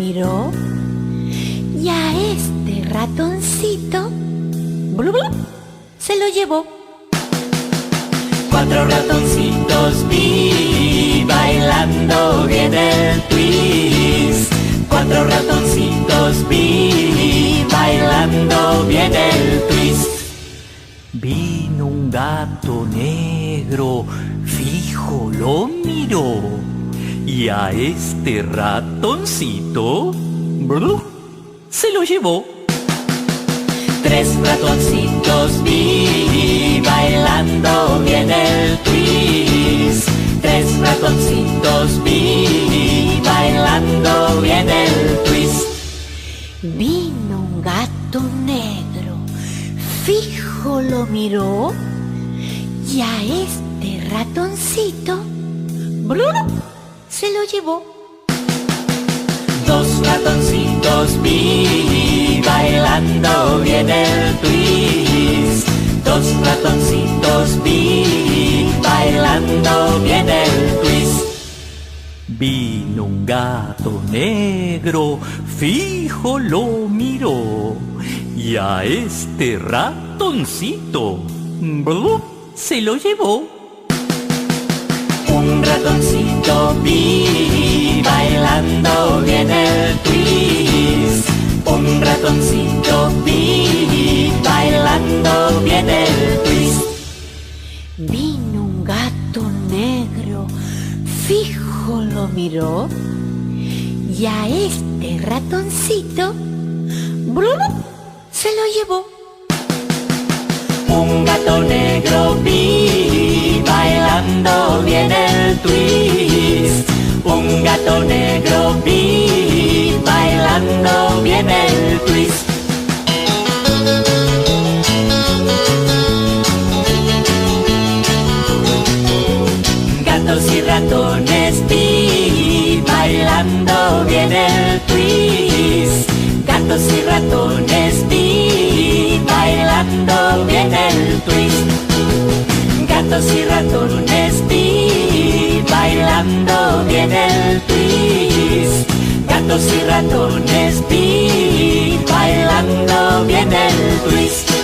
miró y a este ratoncito ¡blu, blu! Se lo llevó. Cuatro ratoncitos vi bailando bien el twist. Cuatro ratoncitos vi bailando bien el twist. Vino un gato negro, fijo lo miró, y a este ratoncito ¡blu! Se lo llevó. Tres ratoncitos vi bailando bien el twist. Tres ratoncitos vi bailando bien el twist. Vino un gato negro, fijo lo miró y a este ratoncito ¡blu! Se lo llevó. Dos ratoncitos vi bailando bien el twist. Dos ratoncitos vi bailando bien el twist. Vino un gato negro, fijo lo miró, y a este ratoncito ¡blu! Se lo llevó. Un ratoncito vi bailando bien el twist. Un ratoncito vi bailando bien el twist. Vino un gato negro, fijo lo miró y a este ratoncito ¡blu! Se lo llevó. Un gato negro vi bailando bien el twist. Un gato negro vi bailando bien el twist. Gatos y ratones vi bailando bien el twist. Gatos y ratones vi bailando bien el twist. Gatos y ratones vi bailando bien el twist. Gatos y ratones vi bailando bien el twist.